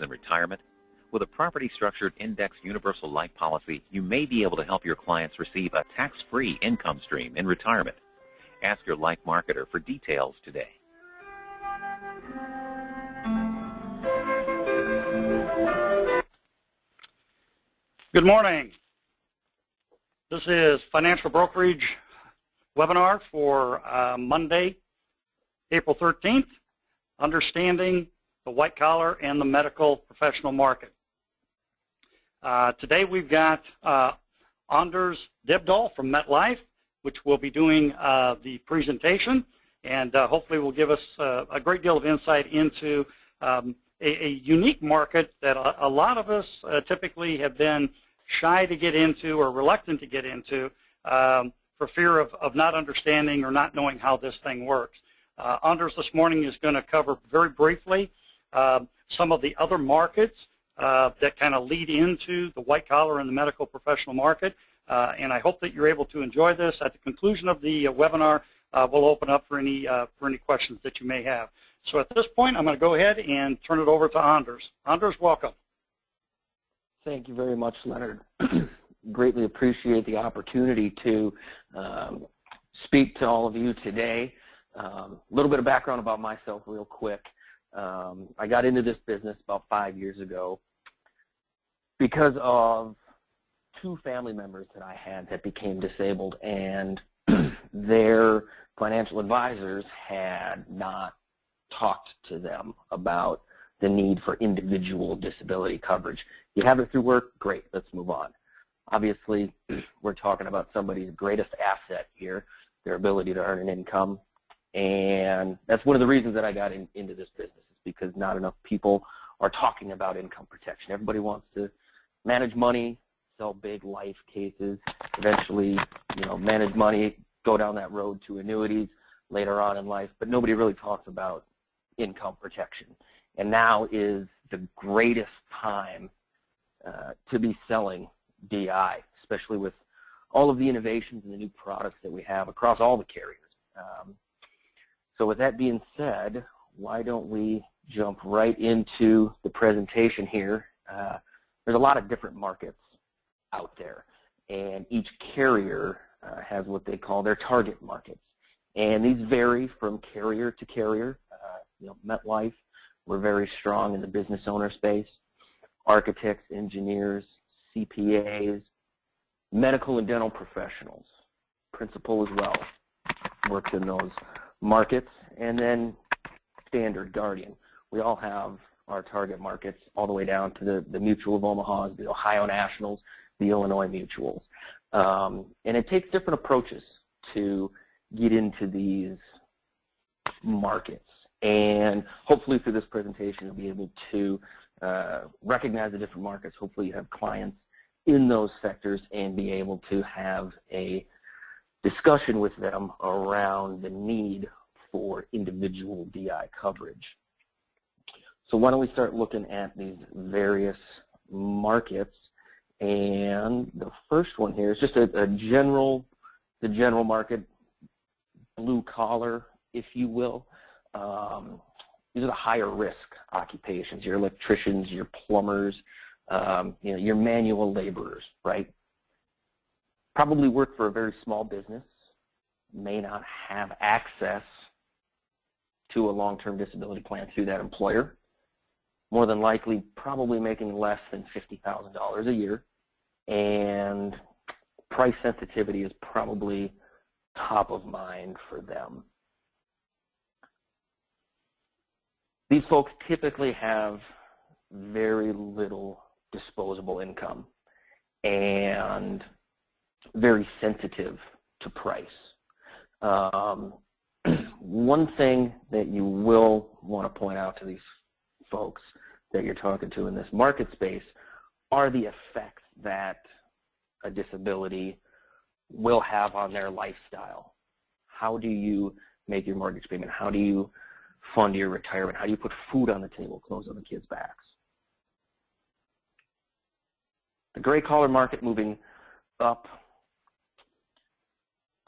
in retirement? With a property-structured index universal life policy, you may be able to help your clients receive a tax-free income stream in retirement. Ask your life marketer for details today. Good morning. This is Financial Brokerage webinar for Monday, April 13th, Understanding the White Collar and the Medical Professional Market. Today we've got Anders Dybdahl from MetLife, which will be doing the presentation, and hopefully will give us a great deal of insight into a unique market that a lot of us typically have been shy to get into or reluctant to get into for fear of not understanding or not knowing how this thing works. Anders this morning is going to cover very briefly some of the other markets that kind of lead into the white collar and the medical professional market, and I hope that you're able to enjoy this. At the conclusion of the webinar, we'll open up for any questions that you may have. So at this point, I'm going to go ahead and turn it over to Anders. Anders, welcome. Thank you very much, Leonard. Greatly appreciate the opportunity to speak to all of you today. A little bit of background about myself real quick. I got into this business about 5 years ago because of two family members that I had that became disabled, and their financial advisors had not talked to them about the need for individual disability coverage. You have it through work, great, let's move on. Obviously, we're talking about somebody's greatest asset here, their ability to earn an income, and that's one of the reasons that I got into this business, is because not enough people are talking about income protection. Everybody wants to manage money, sell big life cases, eventually, manage money, go down that road to annuities later on in life, but nobody really talks about income protection. And now is the greatest time to be selling DI, especially with all of the innovations and the new products that we have across all the carriers. So with that being said, why don't we jump right into the presentation here. There's a lot of different markets out there, and each carrier has what they call their target markets. And these vary from carrier to carrier. MetLife, we're very strong in the business owner space. Architects, engineers, CPAs, medical and dental professionals, principal as well, works in those markets. And then standard Guardian. We all have our target markets all the way down to the Mutual of Omaha's, the Ohio Nationals, the Illinois Mutuals. And it takes different approaches to get into these markets. And hopefully through this presentation you'll be able to recognize the different markets. Hopefully you have clients in those sectors and be able to have a discussion with them around the need for individual DI coverage. So why don't we start looking at these various markets. And the first one here is just the general market, blue collar, if you will. These are the higher risk occupations, your electricians, your plumbers, your manual laborers, right? Probably work for a very small business, may not have access to a long-term disability plan through that employer. More than likely probably making less than $50,000 a year, and price sensitivity is probably top of mind for them. These folks typically have very little disposable income and very sensitive to price. One thing that you will want to point out to these folks that you're talking to in this market space are the effects that a disability will have on their lifestyle. How do you make your mortgage payment? How do you fund your retirement? How do you put food on the table, clothes on the kids' backs? The gray collar market moving up.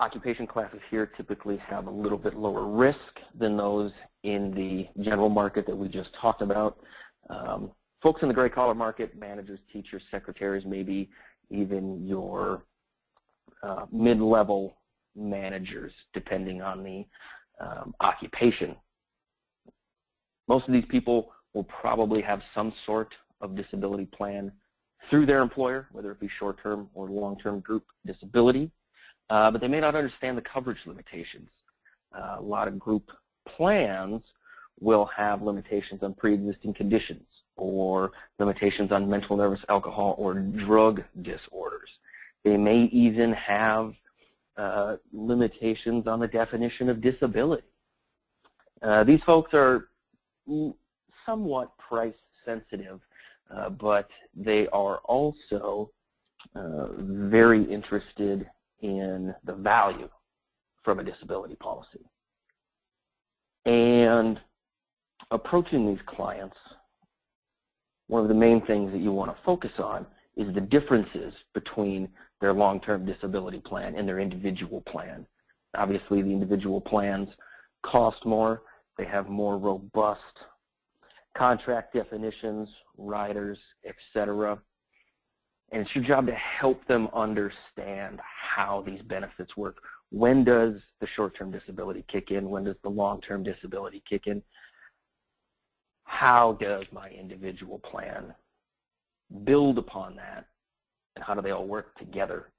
Occupation classes here typically have a little bit lower risk than those in the general market that we just talked about. Folks in the gray-collar market, managers, teachers, secretaries, maybe even your mid-level managers, depending on the occupation. Most of these people will probably have some sort of disability plan through their employer, whether it be short-term or long-term group disability, but they may not understand the coverage limitations. A lot of group plans will have limitations on pre-existing conditions or limitations on mental, nervous, alcohol, or drug disorders. They may even have limitations on the definition of disability. These folks are somewhat price sensitive, but they are also very interested in the value from a disability policy. And approaching these clients, one of the main things that you want to focus on is the differences between their long-term disability plan and their individual plan. Obviously, the individual plans cost more. They have more robust contract definitions, riders, etc. And it's your job to help them understand how these benefits work. When does the short-term disability kick in? When does the long-term disability kick in? How does my individual plan build upon that? And how do they all work together?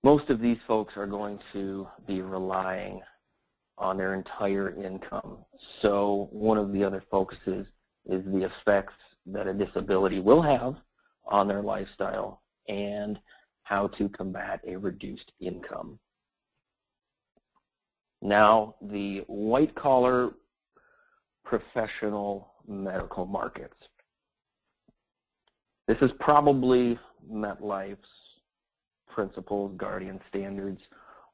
Most of these folks are going to be relying on their entire income. So one of the other focuses is the effects that a disability will have on their lifestyle and how to combat a reduced income. Now, the white-collar professional medical markets. This is probably MetLife's principles, guardian standards,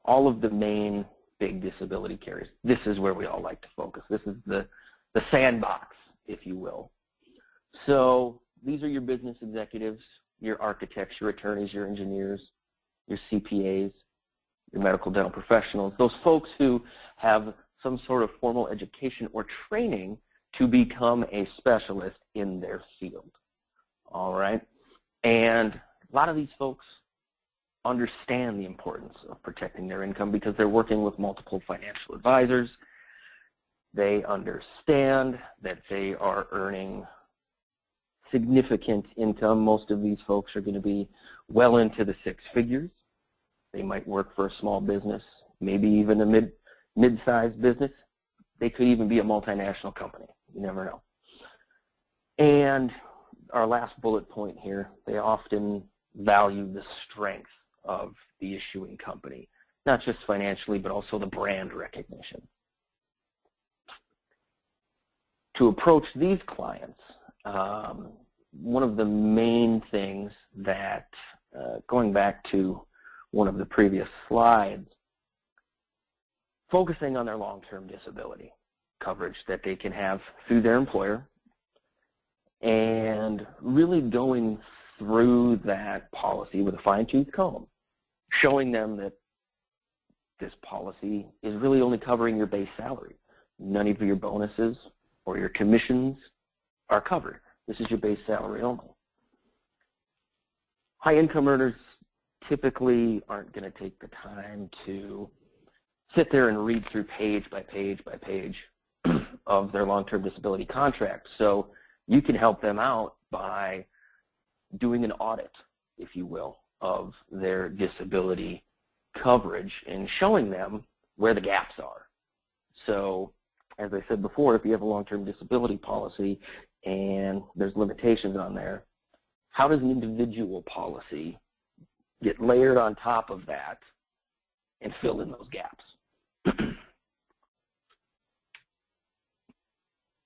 all of the main big disability carriers. This is where we all like to focus. This is the sandbox, if you will. So these are your business executives, your architects, your attorneys, your engineers, your CPAs, your medical dental professionals, those folks who have some sort of formal education or training to become a specialist in their field. All right? And a lot of these folks understand the importance of protecting their income because they're working with multiple financial advisors. They understand that they are earning significant income. Most of these folks are going to be well into the six figures. They might work for a small business, maybe even a mid-sized business. They could even be a multinational company. You never know. And our last bullet point here, they often value the strength of the issuing company, not just financially, but also the brand recognition. To approach these clients, one of the main things that, going back to one of the previous slides, focusing on their long-term disability coverage that they can have through their employer and really going through that policy with a fine-tooth comb, showing them that this policy is really only covering your base salary. None of your bonuses or your commissions are covered. This is your base salary only. High-income earners typically aren't going to take the time to sit there and read through page by page by page of their long-term disability contract. So you can help them out by doing an audit, if you will, of their disability coverage and showing them where the gaps are. So, as I said before, if you have a long-term disability policy and there's limitations on there, how does an individual policy get layered on top of that and fill in those gaps?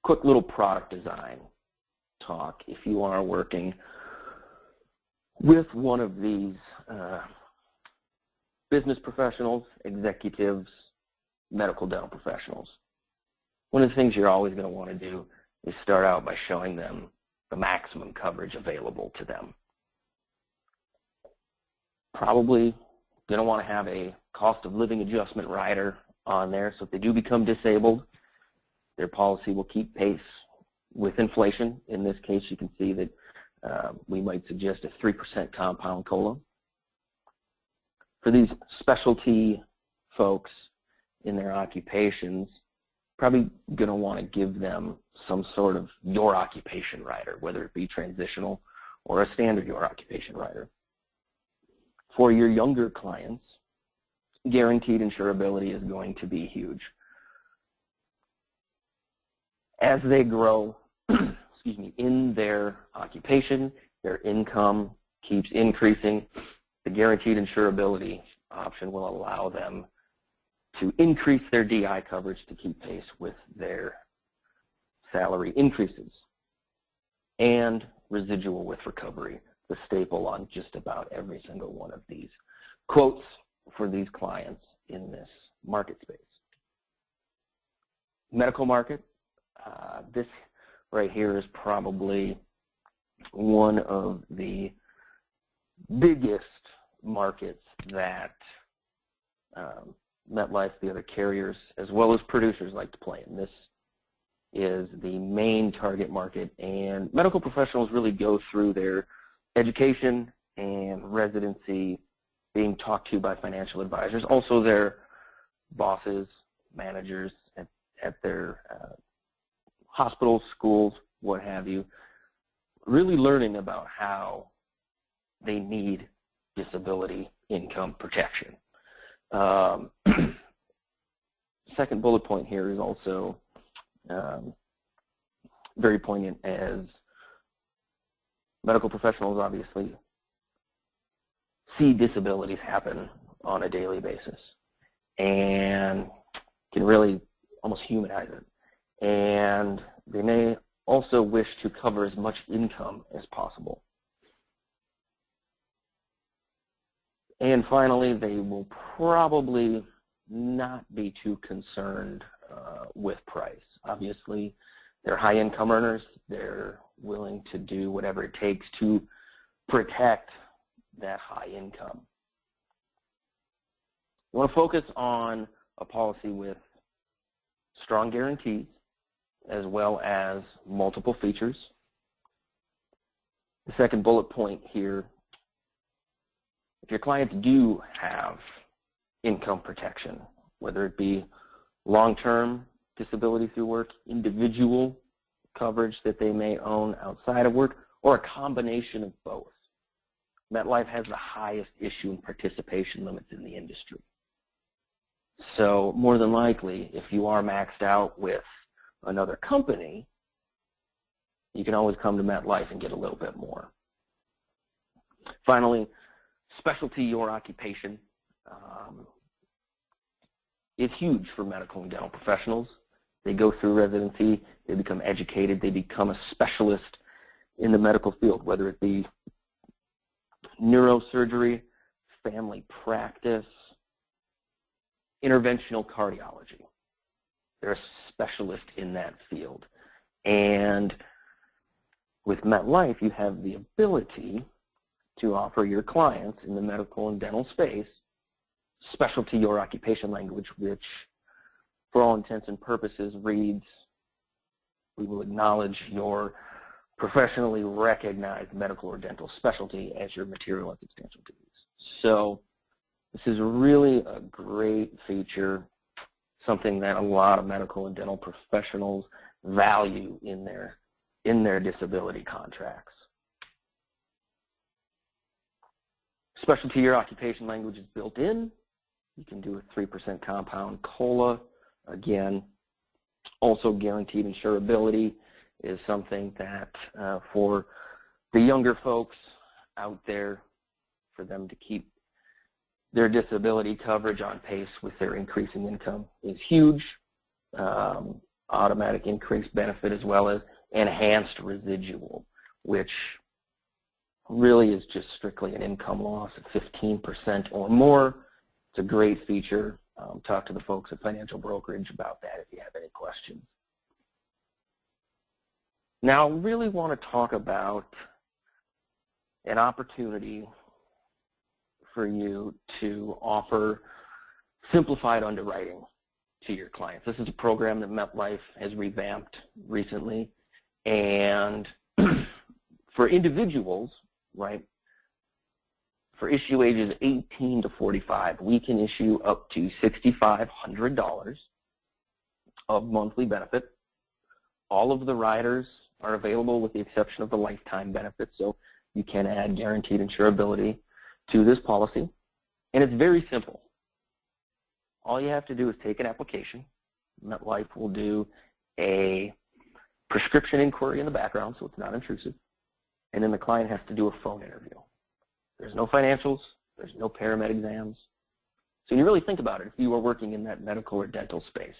Quick little product design talk. If you are working with one of these business professionals, executives, medical dental professionals, one of the things you're always going to want to do is start out by showing them the maximum coverage available to them. Probably going to want to have a cost of living adjustment rider on there, so if they do become disabled, their policy will keep pace with inflation. In this case, you can see that we might suggest a 3% compound COLA. For these specialty folks in their occupations, probably going to want to give them some sort of your occupation rider, whether it be transitional or a standard your occupation rider. For your younger clients, guaranteed insurability is going to be huge. As they grow, excuse me, in their occupation, their income keeps increasing. The guaranteed insurability option will allow them to increase their DI coverage to keep pace with their salary increases. And residual with recovery, the staple on just about every single one of these quotes for these clients in this market space. Medical market, this right here is probably one of the biggest markets that MetLife, the other carriers, as well as producers like to play in. This is the main target market, and medical professionals really go through their education and residency being talked to by financial advisors, also their bosses, managers at their hospitals, schools, what have you, really learning about how they need disability income protection. Second bullet point here is also very poignant, as medical professionals obviously see disabilities happen on a daily basis and can really almost humanize it. And they may also wish to cover as much income as possible. And finally, they will probably not be too concerned with price. Obviously, they're high income earners. They're willing to do whatever it takes to protect that high income. You want to focus on a policy with strong guarantees as well as multiple features. The second bullet point here, if your clients do have income protection, whether it be long-term disability through work, individual coverage that they may own outside of work, or a combination of both, MetLife has the highest issue and participation limits in the industry. So more than likely, if you are maxed out with another company, you can always come to MetLife and get a little bit more. Finally, specialty your occupation is huge for medical and dental professionals. They go through residency, they become educated, they become a specialist in the medical field, whether it be neurosurgery, family practice, interventional cardiology. They're a specialist in that field. And with MetLife, you have the ability to offer your clients in the medical and dental space specialty your occupation language, which for all intents and purposes reads, we will acknowledge your professionally recognized medical or dental specialty as your material and substantial duties. So this is really a great feature, something that a lot of medical and dental professionals value in their disability contracts. Specialty your occupation language is built in. You can do a 3% compound COLA. Again, also guaranteed insurability is something that for the younger folks out there, for them to keep their disability coverage on pace with their increasing income is huge. Automatic increased benefit as well as enhanced residual, which really is just strictly an income loss of 15% or more. It's a great feature. Talk to the folks at Financial Brokerage about that if you have any questions. Now, I really want to talk about an opportunity for you to offer simplified underwriting to your clients. This is a program that MetLife has revamped recently, And for individuals, right, for issue ages 18 to 45, we can issue up to $6,500 of monthly benefit. All of the riders are available with the exception of the lifetime benefit, so you can add guaranteed insurability to this policy. And it's very simple. All you have to do is take an application. MetLife will do a prescription inquiry in the background, so it's not intrusive. And then the client has to do a phone interview. There's no financials. There's no paramed exams. So you really think about it. If you are working in that medical or dental space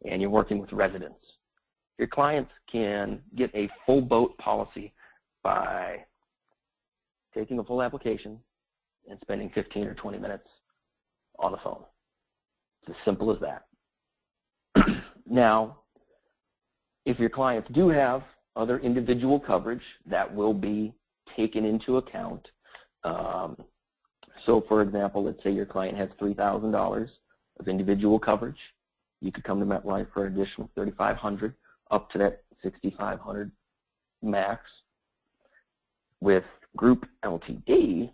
and you're working with residents, your clients can get a full boat policy by taking a full application and spending 15 or 20 minutes on the phone. It's as simple as that. Now, if your clients do have other individual coverage, that will be taken into account. So, for example, let's say your client has $3,000 of individual coverage. You could come to MetLife for an additional $3,500 up to that $6,500 max. With group LTD,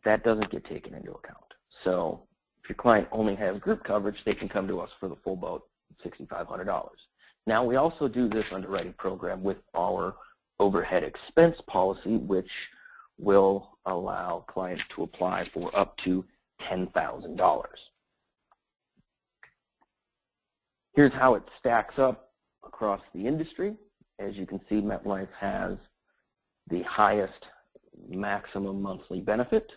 that doesn't get taken into account. So if your client only has group coverage, they can come to us for the full boat, $6,500. Now, we also do this underwriting program with our overhead expense policy, which will allow clients to apply for up to $10,000. Here's how it stacks up across the industry. As you can see, MetLife has the highest maximum monthly benefit.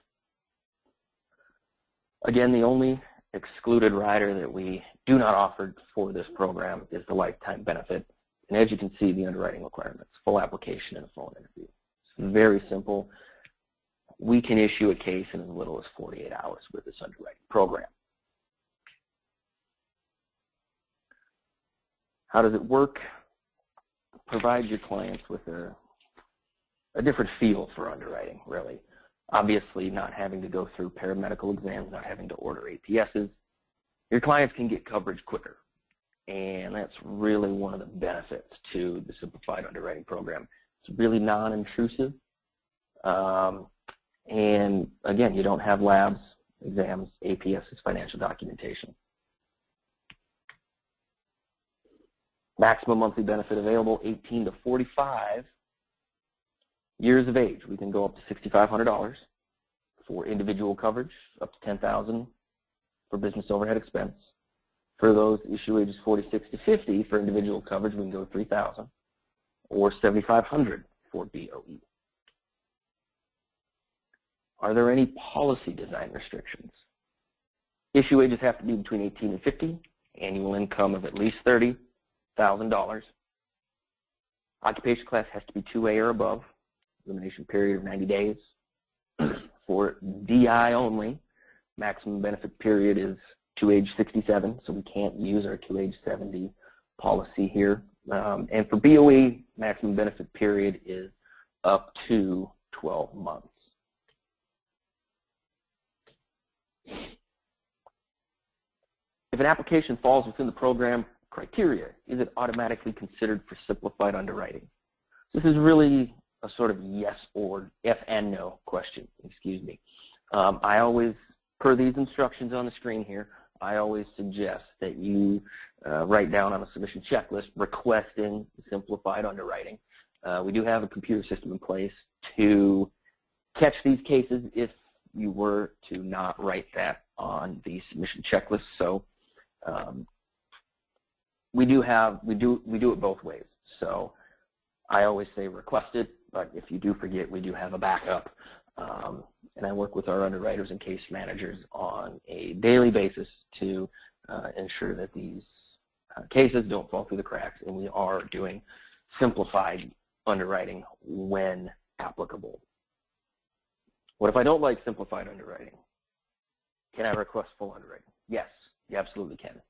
Again, the only excluded rider that we do not offer for this program is the lifetime benefit. And as you can see, the underwriting requirements, full application and a phone interview. It's very simple. We can issue a case in as little as 48 hours with this underwriting program. How does it work? Provide your clients with a different feel for underwriting, really. Obviously, not having to go through paramedical exams, not having to order APSs. Your clients can get coverage quicker, and that's really one of the benefits to the simplified underwriting program. It's really non-intrusive, and again, you don't have labs, exams, APSs, financial documentation. Maximum monthly benefit available, 18 to 45 years of age. We can go up to $6,500 for individual coverage, up to $10,000 for business overhead expense. For those issue ages 46 to 50, for individual coverage, we can go $3,000 or $7,500 for BOE. Are there any policy design restrictions? Issue ages have to be between 18 and 50, annual income of at least $30,000. Occupation class has to be 2A or above. Elimination period of 90 days. For DI only, maximum benefit period is to age 67, so we can't use our to age 70 policy here. And for BOE, maximum benefit period is up to 12 months. If an application falls within the program criteria, is it automatically considered for simplified underwriting? This is really a sort of yes or if and no question, excuse me. I always, per these instructions on the screen here, I always suggest that you write down on a submission checklist requesting simplified underwriting. We do have a computer system in place to catch these cases if you were to not write that on the submission checklist. So we do it both ways. So I always say request it, but if you do forget, we do have a backup. And I work with our underwriters and case managers on a daily basis to ensure that these cases don't fall through the cracks, and we are doing simplified underwriting when applicable. What if I don't like simplified underwriting? Can I request full underwriting? Yes, you absolutely can.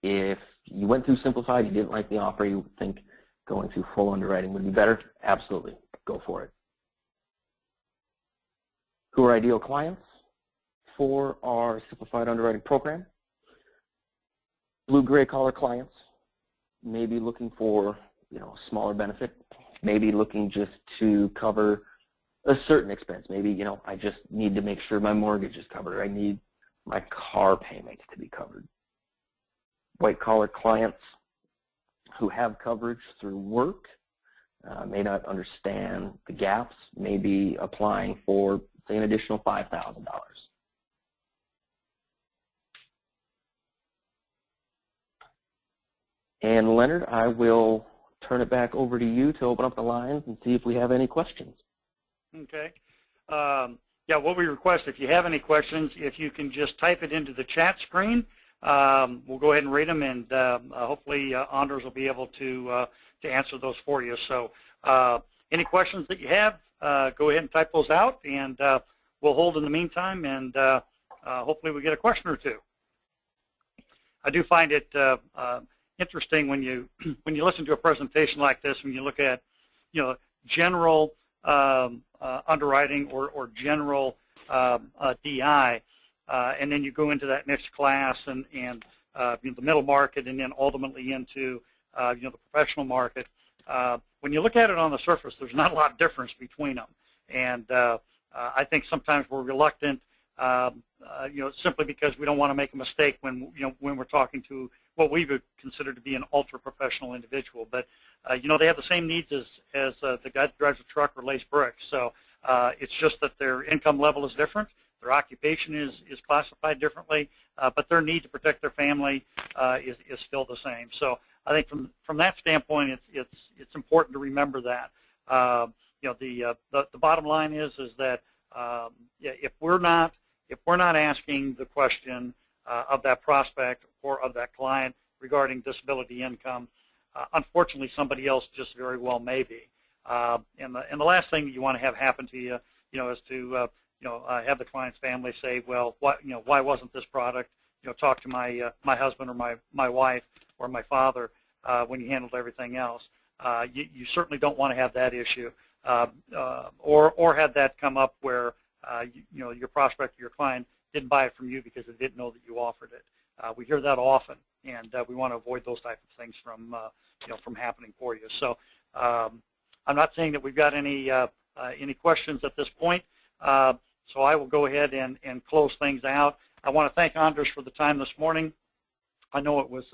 If you went through simplified, you didn't like the offer, you would think going through full underwriting would be better, absolutely, go for it. Who are ideal clients for our simplified underwriting program? Blue-gray collar clients may be looking for smaller benefit, maybe looking just to cover a certain expense. Maybe, I just need to make sure my mortgage is covered, or I need my car payments to be covered. White-collar clients who have coverage through work may not understand the gaps, may be applying for, say, an additional $5,000. And Leonard, I will turn it back over to you to open up the lines and see if we have any questions. Okay. Yeah, what we request, if you have any questions, if you can just type it into the chat screen, we'll go ahead and read them, and hopefully Anders will be able to answer those for you. So any questions that you have, go ahead and type those out, and we'll hold in the meantime, and hopefully we get a question or two. I do find it interesting when you listen to a presentation like this, when you look at general underwriting or general DI, and then you go into that next class and the middle market, and then ultimately into the professional market. When you look at it on the surface, there's not a lot of difference between them, and I think sometimes we're reluctant, simply because we don't want to make a mistake when we're talking to what we would consider to be an ultra-professional individual. But they have the same needs as the guy that drives a truck or lays bricks. So it's just that their income level is different, their occupation is classified differently, but their need to protect their family is still the same. So I think from that standpoint, it's important to remember that. The bottom line is that if we're not asking the question of that prospect or of that client regarding disability income, unfortunately somebody else just very well may be. And the last thing that you want to have happen to you, is to have the client's family say, well, why wasn't this product, talk to my husband or my wife or my father when you handled everything else. You certainly don't want to have that issue, or have that come up where your prospect or your client didn't buy it from you because they didn't know that you offered it. We hear that often, and we want to avoid those types of things from happening for you. So I'm not saying that we've got any questions at this point. So I will go ahead and close things out. I want to thank Anders for the time this morning. I know it was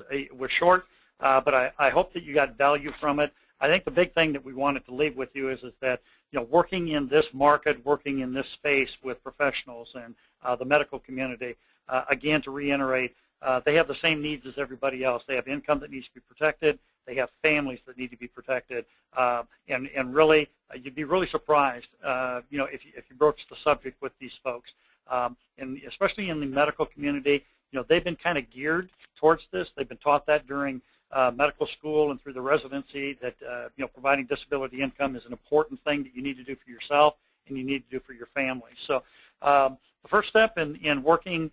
short, but I hope that you got value from it. I think the big thing that we wanted to leave with you is that working in this market, working in this space with professionals and the medical community, again, to reiterate, they have the same needs as everybody else. They have income that needs to be protected. They have families that need to be protected. And really, you'd be really surprised, if you broach the subject with these folks. And especially in the medical community, they've been kind of geared towards this. They've been taught that during medical school and through the residency that providing disability income is an important thing that you need to do for yourself and you need to do for your family. So the first step in working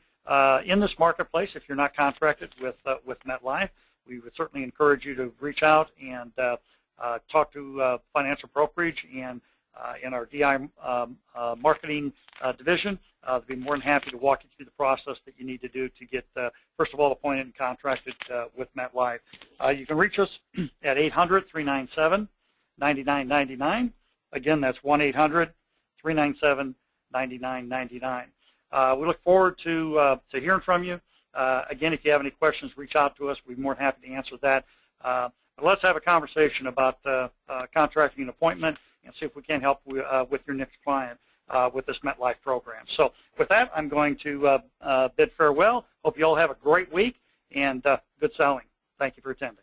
in this marketplace, if you're not contracted with MetLife, we would certainly encourage you to reach out and talk to Financial Brokerage and in our DI marketing division. They'll be more than happy to walk you through the process that you need to do to get, first of all, appointed and contracted with MetLife. You can reach us at 800-397-9999. Again, that's 1-800-397-9999. We look forward to hearing from you. Again, if you have any questions, reach out to us. We'd be more than happy to answer that. But let's have a conversation about contracting an appointment and see if we can help with your next client with this MetLife program. So with that, I'm going to bid farewell. Hope you all have a great week and good selling. Thank you for attending.